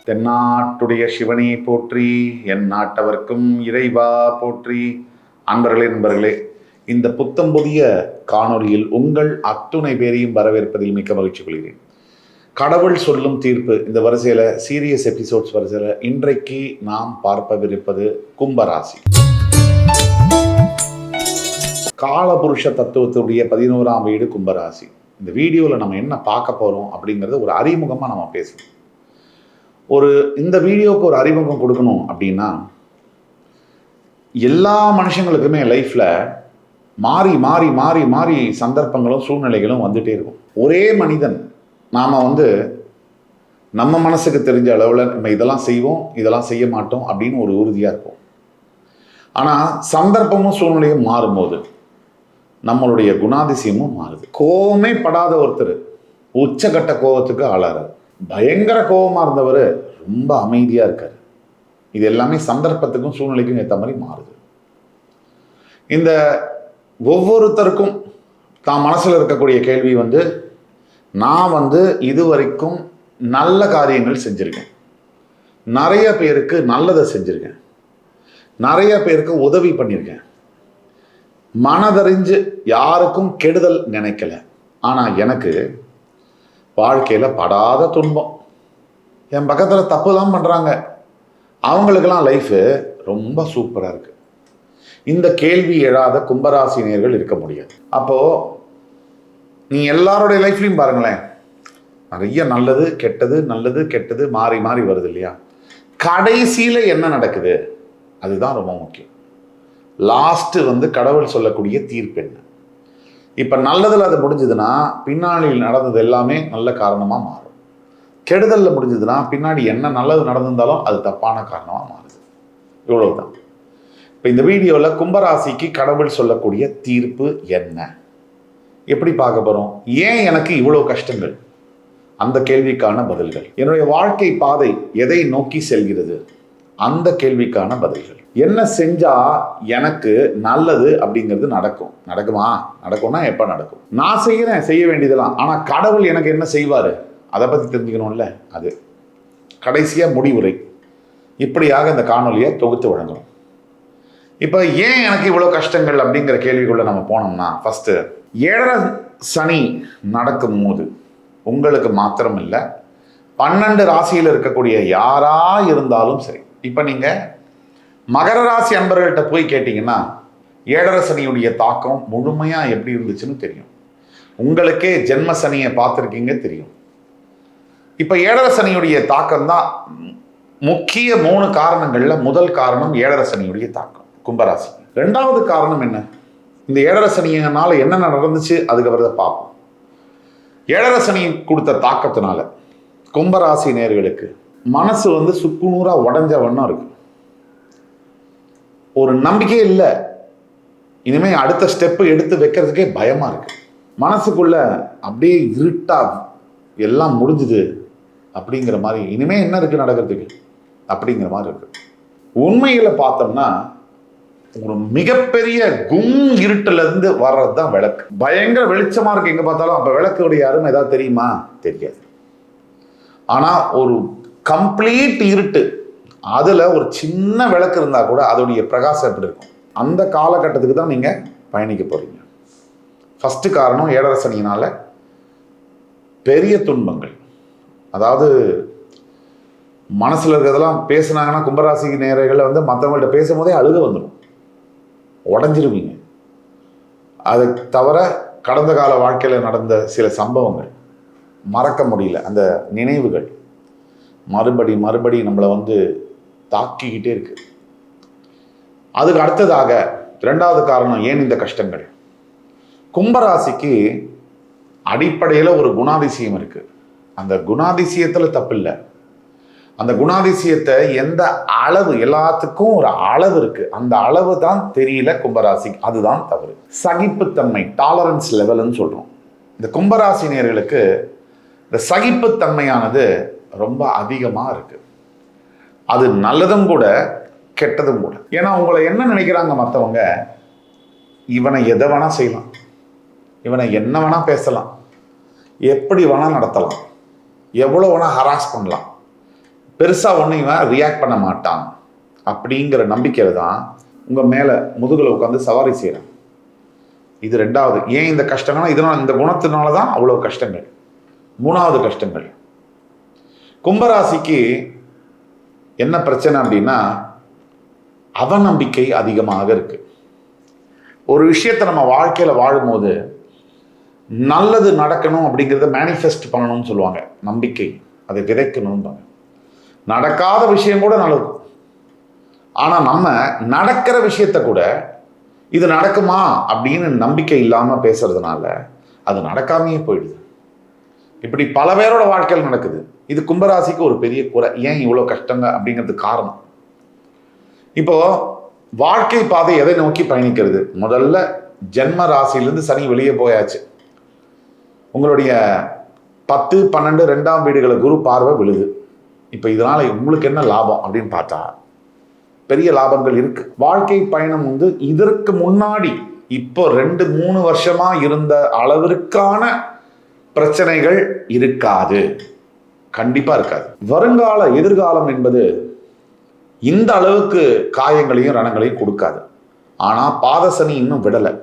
தென்னாட்டுடைய சிவனே போற்றி, என் நாட்டவர்க்கும் இறைவா போற்றி. நண்பர்களே, இந்த புத்தம் புதிய காணொலியில் உங்கள் அத்துணை பேரையும் வரவேற்பதில் மிக்க மகிழ்ச்சி கொள்கிறேன். கடவுள் சொல்லும் தீர்ப்பு இந்த வரிசையில் சீரியஸ் எபிசோட்ஸ் வரிசையில் இன்றைக்கு நாம் பார்ப்பவிருப்பது கும்பராசி. காலபுருஷ தத்துவத்துடைய 11ஆம் வீடு கும்பராசி. இந்த வீடியோவில் நம்ம என்ன பார்க்க போகிறோம் அப்படிங்கிறத ஒரு அறிமுகமாக நம்ம பேசணும். இந்த வீடியோவுக்கு ஒரு அறிமுகம் கொடுக்கணும் அப்படின்னா, எல்லா மனுஷங்களுக்குமே லைஃப்பில் மாறி மாறி மாறி மாறி சந்தர்ப்பங்களும் சூழ்நிலைகளும் வந்துகிட்டே இருக்கும். ஒரே மனிதன் நாம் நம்ம மனசுக்கு தெரிஞ்ச அளவில் நம்ம இதெல்லாம் செய்வோம், இதெல்லாம் செய்ய மாட்டோம் அப்படின்னு ஒரு உறுதியாக இருப்போம். ஆனால் சந்தர்ப்பமும் சூழ்நிலையும் மாறும்போது நம்மளுடைய குணாதிசயமும் மாறுது. கோவமே படாத ஒருத்தர் உச்சகட்ட கோபத்துக்கு ஆளாகிறார். பயங்கர கோபமாக இருந்தவர் ரொம்ப அமைதியாக இருக்கார். இது எல்லாமே சந்தர்ப்பத்துக்கும் சூழ்நிலைக்கும் ஏற்ற மாதிரி மாறுது. இந்த ஒவ்வொருத்தருக்கும் தான் மனசில் இருக்கக்கூடிய கேள்வி நான் இதுவரைக்கும் நல்ல காரியங்கள் செஞ்சுருக்கேன், நிறைய பேருக்கு நல்லதை செஞ்சுருக்கேன், நிறைய பேருக்கு உதவி பண்ணியிருக்கேன், மனதறிஞ்சு யாருக்கும் கெடுதல் நினைக்கல. ஆனால் எனக்கு வாழ்க்கையில் படாத துன்பம். என் பக்கத்தில் தப்பு தான் பண்ணுறாங்க, அவங்களுக்கெல்லாம் லைஃபு ரொம்ப சூப்பராக இருக்குது. இந்த கேள்வி எழாத கும்பராசினியர்கள் இருக்க முடியாது. அப்போது நீ எல்லாருடைய லைஃப்லையும் பாருங்களேன், நிறைய நல்லது கெட்டது நல்லது கெட்டது மாறி மாறி வருது இல்லையா? கடைசியில் என்ன நடக்குது அதுதான் ரொம்ப முக்கியம். லாஸ்ட்டு கடவுள் சொல்லக்கூடிய தீர்ப்பு என்ன? இப்போ நல்லதில் அது முடிஞ்சதுன்னா பின்னாளில் நடந்தது எல்லாமே நல்ல காரணமாக மாறும். கெடுதலில் முடிஞ்சதுன்னா பின்னாடி என்ன நல்லது நடந்திருந்தாலும் அது தப்பான காரணமாக மாறுது. இவ்வளவுதான். இப்போ இந்த வீடியோவில் கும்பராசிக்கு கடவுள் சொல்லக்கூடிய தீர்ப்பு என்ன, எப்படி பார்க்க போகிறோம்? ஏன் எனக்கு இவ்வளோ கஷ்டங்கள், அந்த கேள்விக்கான பதில்கள். என்னுடைய வாழ்க்கை பாதை எதை நோக்கி செல்கிறது, அந்த கேள்விக்கான பதில்கள். என்ன செஞ்சா எனக்கு நல்லது அப்படிங்கிறது நடக்குமா? நடக்கும்னா எப்போ நடக்கும்? நான் செய்ய வேண்டியதெல்லாம். ஆனால் கடவுள் எனக்கு என்ன செய்வார் அதை பற்றி தெரிஞ்சுக்கணும்ல. அது கடைசியாக முடிவுரை. இப்படியாக இந்த காணொலியை தொகுத்து வழங்கணும். இப்போ ஏன் எனக்கு இவ்வளோ கஷ்டங்கள் அப்படிங்கிற கேள்விக்குள்ள நம்ம போனோம்னா, ஃபஸ்ட்டு 7 சனி நடக்கும் போது உங்களுக்கு மாத்திரம் இல்லை, 12 ராசியில் இருக்கக்கூடிய யாரா இருந்தாலும் சரி. இப்போ நீங்கள் மகர ராசி அன்பர்கள்ட்ட போய் கேட்டிங்கன்னா 7 சனியுடைய தாக்கம் முழுமையாக எப்படி இருந்துச்சுன்னு தெரியும். உங்களுக்கே ஜென்ம சனியை பார்த்துருக்கீங்க, தெரியும். இப்போ 7 சனியுடைய தாக்கம் தான் முக்கிய 3 காரணங்களில் முதல் காரணம் 7 சனியுடைய தாக்கம் கும்பராசி. 2வது காரணம் என்ன? இந்த 7 சனியினால என்னென்ன நடந்துச்சு அதுக்கப்புறம் பார்ப்போம். 7 சனி கொடுத்த தாக்கத்தினால கும்பராசி நேயர்களுக்கு மனசு சுக்குநூறாக உடஞ்ச வண்ணம் இருக்கு. ஒரு நம்பிக்கையே இல்லை. இனிமேல் அடுத்த ஸ்டெப்பு எடுத்து வைக்கிறதுக்கே பயமாக இருக்கு. மனசுக்குள்ள அப்படியே இருட்டா எல்லாம் முடிஞ்சுது அப்படிங்கிற மாதிரி, இனிமேல் என்ன இருக்கு நடக்கிறதுக்கு அப்படிங்கிற மாதிரி இருக்கு. உண்மையில் பார்த்தோம்னா ஒரு மிகப்பெரிய இருட்டிலிருந்து வர்றது தான் விளக்கு. பயங்கர வெளிச்சமாக இருக்கு எங்கே பார்த்தாலும். அப்போ விளக்குடைய அருமை ஏதாவது தெரியுமா? தெரியாது. ஆனால் ஒரு கம்ப்ளீட் இருட்டு, அதில் ஒரு சின்ன விளக்கு இருந்தால் கூட அதோடைய பிரகாசம் எப்படி இருக்கும்? அந்த காலகட்டத்துக்கு தான் நீங்கள் பயணிக்க போகிறீங்க. ஃபஸ்ட்டு காரணம் 7 சனியினால் பெரிய துன்பங்கள். அதாவது மனசில் இருக்கிறதெல்லாம் பேசுனாங்கன்னா கும்பராசி நேயர்கள் மற்றவங்கள்ட்ட பேசும்போதே அழுக வந்துடும், உடஞ்சிருவீங்க. அதை தவிர கடந்த கால வாழ்க்கையில் நடந்த சில சம்பவங்கள் மறக்க முடியல, அந்த நினைவுகள் மறுபடி நம்மளை தாக்கிக்கிட்டே இருக்கு. அதுக்கு அடுத்ததாக 2வது காரணம் ஏன் இந்த கஷ்டங்கள். கும்பராசிக்கு அடிப்படையில் ஒரு குணாதிசயம் இருக்கு. அந்த குணாதிசயத்தில் தப்பு இல்லை. அந்த குணாதிசயத்தை எந்த அளவு, எல்லாத்துக்கும் ஒரு அளவு இருக்கு, அந்த அளவு தான் தெரியல கும்பராசிக்கு. அதுதான் தவறு. சகிப்புத்தன்மை, டாலரன்ஸ் லெவல்னு சொல்றோம். இந்த கும்பராசினியர்களுக்கு இந்த சகிப்புத்தன்மையானது ரொம்ப அதிகமாக இருக்கு. அது நல்லதும் கூட கெட்டதும் கூட. ஏன்னா உங்களை என்ன நினைக்கிறாங்க மற்றவங்க, இவனை எதை வேணா செய்யலாம், இவனை என்ன வேணா பேசலாம், எப்படி வேணா நடத்தலாம், எவ்வளோ வேணா ஹராஸ் பண்ணலாம், பெருசாக ஒன்றும் இவன் ரியாக்ட் பண்ண மாட்டான் அப்படிங்கிற நம்பிக்கையில் தான் உங்கள் மேலே முதுகில் உட்காந்து சவாரி செய்கிறான். இது ரெண்டாவது. ஏன் இந்த கஷ்டங்கள்னா இதனால் இந்த குணத்தினால தான் அவ்வளோ கஷ்டங்கள். மூணாவது கஷ்டங்கள், கும்பராசிக்கு என்ன பிரச்சனை அப்படின்னா அவநம்பிக்கை அதிகமாக இருக்கு. ஒரு விஷயத்தை நம்ம வாழ்க்கையில் வாழும்போது நல்லது நடக்கணும் அப்படிங்கிறத மேனிஃபெஸ்ட் பண்ணணும்னு சொல்லுவாங்க. நம்பிக்கை, அதை விதைக்கணும்பாங்க. நடக்காத விஷயம் கூட நல்லது. ஆனால் நம்ம நடக்கிற விஷயத்த கூட இது நடக்குமா அப்படின்னு நம்பிக்கை இல்லாமல் பேசுறதுனால அது நடக்காமையே போயிடுது. இப்படி பல பேரோட வாழ்க்கையில் நடக்குது. இது கும்பராசிக்கு ஒரு பெரிய குறை. ஏன் இவ்வளோ கஷ்டங்க அப்படிங்கிறதுக்கு காரணம். இப்போ வாழ்க்கை பாதை எதை நோக்கி பயணிக்கிறது? முதல்ல ஜென்ம ராசியிலிருந்து சனி வெளியே போயாச்சு. உங்களுடைய 10, 12, 2ஆம் வீடுகளை குரு பார்வை விழுது. இப்போ இதனால உங்களுக்கு என்ன லாபம் அப்படின்னு பார்த்தா பெரிய லாபங்கள் இருக்கு. வாழ்க்கை பயணம் வந்து இதற்கு முன்னாடி இப்போ 2-3 வருஷமா இருந்த அளவிற்கான பிரச்சனைகள் இருக்காது. கண்டிப்பா இருக்காது. வருங்கால எதிர்காலம் என்பது இந்த அளவுக்கு காயங்களையும் ரணங்களையும் கொடுக்காது. ஆனா பாதசனி இன்னும் விடலை.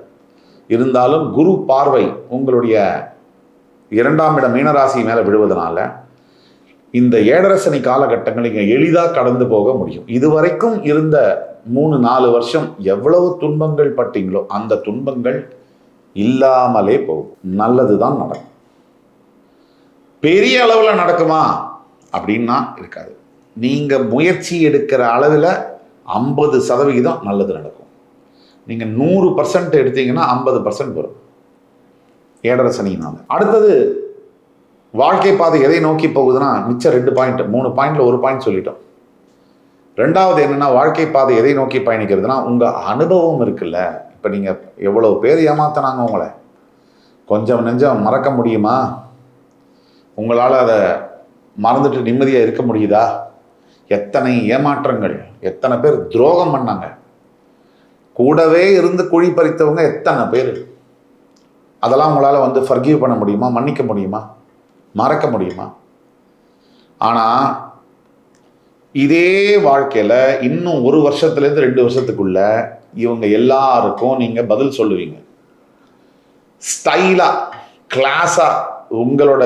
இருந்தாலும் குரு பார்வை உங்களுடைய 2ஆம் இடம் மீனராசி மேல விழுவதனால இந்த 7.5 சனி காலகட்டங்கள் நீங்க எளிதாக கடந்து போக முடியும். இதுவரைக்கும் இருந்த 3-4 வருஷம் எவ்வளவு துன்பங்கள் பட்டீங்களோ அந்த துன்பங்கள் இல்லாமலே போகும். நல்லதுதான் நடக்கும். பெரிய அளவுல நடக்குமா அப்படின்னா இருக்காது. நீங்க முயற்சி எடுக்கிற அளவில் 50% நல்லது நடக்கும். நீங்க 100% எடுத்தீங்கன்னா 50% வரும் 7.5 சனியினால. அடுத்தது வாழ்க்கை பாதை எதை நோக்கி போகுதுன்னா மிச்சம் 2 பாயிண்ட், 3 பாயிண்ட்ல 1 பாயிண்ட் சொல்லிட்டோம். ரெண்டாவது என்னன்னா வாழ்க்கை பாதை எதை நோக்கி பயணிக்கிறதுனா உங்க அனுபவம் இருக்குல்ல. இப்ப நீங்க எவ்வளவு பேர் ஏமாத்தினாங்க உங்களை, கொஞ்சம் நெஞ்சம் மறக்க முடியுமா? உங்களால் அதை மறந்துட்டு நிம்மதியாக இருக்க முடியுதா? எத்தனை ஏமாற்றங்கள், எத்தனை பேர் துரோகம் பண்ணாங்க, கூடவே இருந்து குழி பறித்தவங்க எத்தனை பேர். அதெல்லாம் உங்களால் வந்து ஃபர்கிவ் பண்ண முடியுமா? மன்னிக்க முடியுமா? மறக்க முடியுமா? ஆனால் இதே வாழ்க்கையில் இன்னும் 1 வருஷத்துலேருந்து 2 வருஷத்துக்குள்ள இவங்க எல்லாருக்கும் நீங்கள் பதில் சொல்லுவீங்க. ஸ்டைலாக, கிளாஸாக, உங்களோட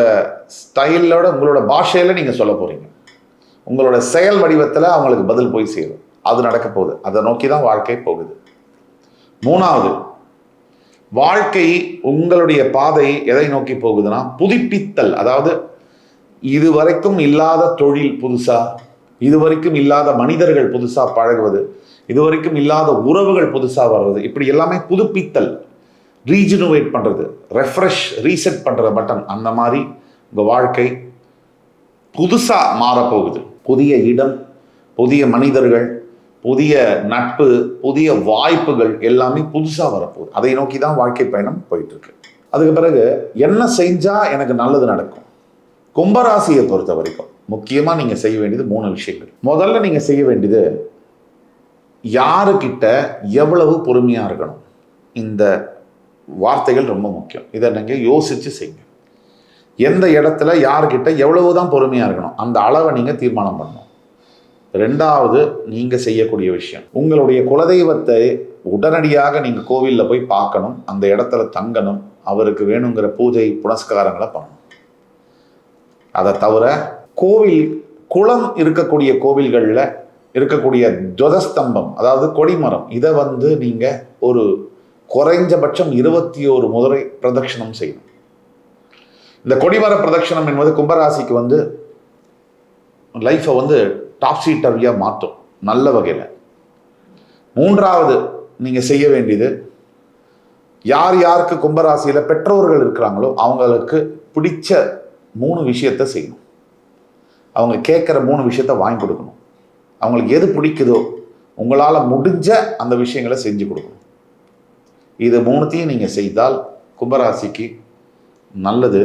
ஸ்டைலோட, உங்களோட பாஷையில் நீங்கள் சொல்ல போகிறீங்க. உங்களோட செயல் வடிவத்தில் அவங்களுக்கு பதில் போய் சேரும். அது நடக்க போகுது. அதை நோக்கி தான் வாழ்க்கை போகுது. மூணாவது, வாழ்க்கை உங்களுடைய பாதை எதை நோக்கி போகுதுன்னா புதுப்பித்தல். அதாவது இதுவரைக்கும் இல்லாத தொழில் புதுசா, இதுவரைக்கும் இல்லாத மனிதர்கள் புதுசா பழகுவது, இதுவரைக்கும் இல்லாத உறவுகள் புதுசா வர்றது, இப்படி எல்லாமே புதுப்பித்தல், ரீஜினுவேட் பண்றது, ரெஃப்ரெஷ், ரீசெட் பண்ற பட்டன். அந்த மாதிரி உங்க வாழ்க்கை புதுசா மாறப்போகுது. புதிய இடம், புதிய மனிதர்கள், புதிய நட்பு, புதிய வாய்ப்புகள் எல்லாமே புதுசா வரப்போகுது. அதை நோக்கி தான் வாழ்க்கை பயணம் போயிட்டு இருக்கு. அதுக்கு பிறகு என்ன செஞ்சா எனக்கு நல்லது நடக்கும்? கும்பராசியை பொறுத்த வரைக்கும் முக்கியமா நீங்க செய்ய வேண்டியது 3 விஷயங்கள். முதல்ல நீங்க செய்ய வேண்டியது யாருக்கிட்ட எவ்வளவு பொறுமையா இருக்கணும். இந்த வார்த்தைகள் ரொம்ப முக்கியம். இதை நீங்க யோசிச்சு செய்யுங்க. எந்த இடத்துல யாருக்கிட்ட எவ்வளவுதான் பொறுமையா இருக்கணும் அந்த அளவை நீங்க தீர்மானம் பண்ணணும். ரெண்டாவது, நீங்க செய்யக்கூடிய விஷயம், உங்களுடைய குலதெய்வத்தை உடனடியாக நீங்க கோவிலில் போய் பார்க்கணும், அந்த இடத்துல தங்கணும், அவருக்கு வேணுங்கிற பூஜை புனஸ்காரங்களை பண்ணணும். அதை தவிர கோவில், குளம் இருக்கக்கூடிய கோவில்களில் இருக்கக்கூடிய துவதஸ்தம்பம், அதாவது கொடிமரம், இதை வந்து நீங்க ஒரு குறைஞ்சபட்சம் 21 முறை பிரதட்சணம் செய்யணும். இந்த கொடிமர பிரதட்சணம் என்பது கும்பராசிக்கு வந்து லைஃப்பை வந்து டாப் சீட்டர்வியாக மாற்றும் நல்ல வகையில். மூன்றாவது நீங்க செய்ய வேண்டியது, யார் யாருக்கு கும்பராசியில் பெற்றோர்கள் இருக்கிறாங்களோ அவங்களுக்கு பிடிச்ச 3 விஷயத்தை செய்யணும். அவங்க கேட்குற 3 விஷயத்த வாங்கி கொடுக்கணும். அவங்களுக்கு எது பிடிக்குதோ உங்களால் முடிஞ்ச அந்த விஷயங்களை செஞ்சு கொடுக்கணும். இது 3த்தையும் நீங்கள் செய்தால் கும்பராசிக்கு நல்லது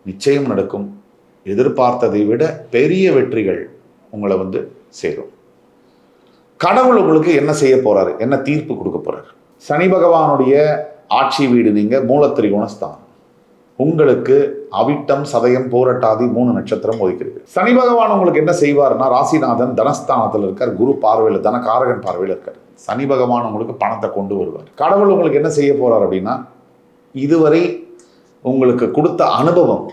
நிச்சயம் நடக்கும். எதிர்பார்த்ததை விட பெரிய வெற்றிகள் உங்களை வந்து சேரும். கடவுள் உங்களுக்கு என்ன செய்ய போறாரு, என்ன தீர்ப்பு கொடுக்க போறாரு? சனி பகவானுடைய ஆட்சி வீடு நீங்க மூலத்திரிகோண ஸ்தானம். உங்களுக்கு அவிட்டம், சதயம், பூரட்டாதி 3 நட்சத்திரம் ஒதுக்கிறது. சனி பகவான் உங்களுக்கு என்ன செய்வார்னா, ராசிநாதன் தனஸ்தானத்தில் இருக்கார், குரு பார்வையில், தனகாரகன் பார்வையில் இருக்கார். சனி பகவான் உங்களுக்கு பணத்தை கொண்டு வருவார். கடவுள் உங்களுக்கு என்ன செய்ய போறார் அப்படின்னா, இதுவரை உங்களுக்கு கொடுத்த அனுபவம்,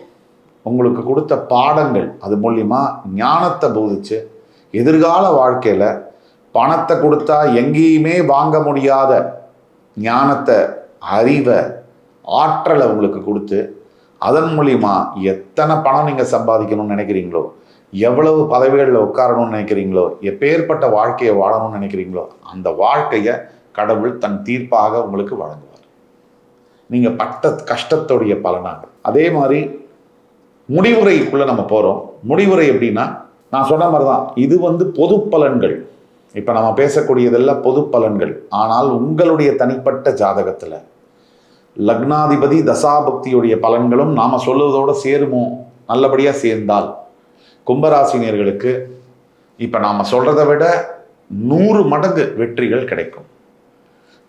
உங்களுக்கு கொடுத்த பாடங்கள், அது மூலியமா ஞானத்தை போதிச்சு எதிர்கால வாழ்க்கையில பணத்தை கொடுத்தா எங்கேயுமே வாங்க முடியாத ஞானத்தை, அறிவை, ஆற்றலை உங்களுக்கு கொடுத்து அதன் மூலியமா எத்தனை பணம் நீங்கள் சம்பாதிக்கணும்னு நினைக்கிறீங்களோ, எவ்வளவு பதவிகளில் உட்காரணும்னு நினைக்கிறீங்களோ, எப்பேற்பட்ட வாழ்க்கையை வாழணும்னு நினைக்கிறீங்களோ, அந்த வாழ்க்கையை கடவுள் தன் தீர்ப்பாக உங்களுக்கு வழங்குவார். நீங்கள் பட்ட கஷ்டத்துடைய பலனாக. அதே மாதிரி முடிவுரைக்குள்ளே நம்ம போகிறோம். முடிவுரை எப்படின்னா, நான் சொன்ன மாதிரி தான், இது பொது பலன்கள். இப்போ நம்ம பேசக்கூடியதெல்லாம் பொது பலன்கள். ஆனால் உங்களுடைய தனிப்பட்ட ஜாதகத்தில் லக்னாதிபதி தசாபக்தியுடைய பலன்களும் நாம் சொல்லுவதோடு சேருமோ, நல்லபடியாக சேர்ந்தால் கும்பராசினியர்களுக்கு இப்போ நாம் சொல்கிறத விட 100 மடங்கு வெற்றிகள் கிடைக்கும்.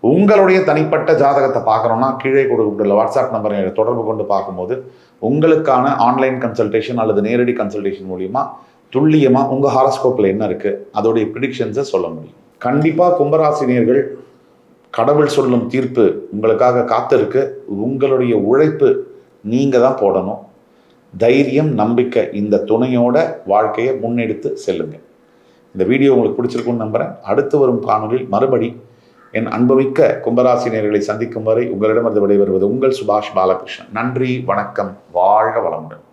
உங்களுடைய தனிப்பட்ட ஜாதகத்தை பார்க்கணுன்னா கீழே கொடுக்கப்பட்டுள்ள வாட்ஸ்அப் நம்பரை தொடர்பு கொண்டு பார்க்கும்போது உங்களுக்கான ஆன்லைன் கன்சல்டேஷன் அல்லது நேரடி கன்சல்டேஷன் மூலிமா துல்லியமாக உங்கள் ஹாரோஸ்கோப்பில் என்ன இருக்குது அதோடைய ப்ரிடிக்ஷன்ஸை சொல்ல முடியும். கண்டிப்பாக கும்பராசினியர்கள், கடவுள் சொல்லும் தீர்ப்பு உங்களுக்காக காத்திருக்கு. உங்களுடைய உழைப்பு நீங்கள் தான் போடணும். தைரியம், நம்பிக்கை, இந்த துணையோட வாழ்க்கையை முன்னெடுத்து செல்லுங்க. இந்த வீடியோ உங்களுக்கு பிடிச்சிருக்குன்னு நம்புகிறேன். அடுத்து வரும் காணொலியில் மறுபடி என் அன்புமிக்க கும்பராசினியர்களை சந்திக்கும் வரை உங்களிடமிருந்து விடைபெறுவது உங்கள் சுபாஷ் பாலகிருஷ்ணன். நன்றி, வணக்கம், வாழ்க வளமுடன்.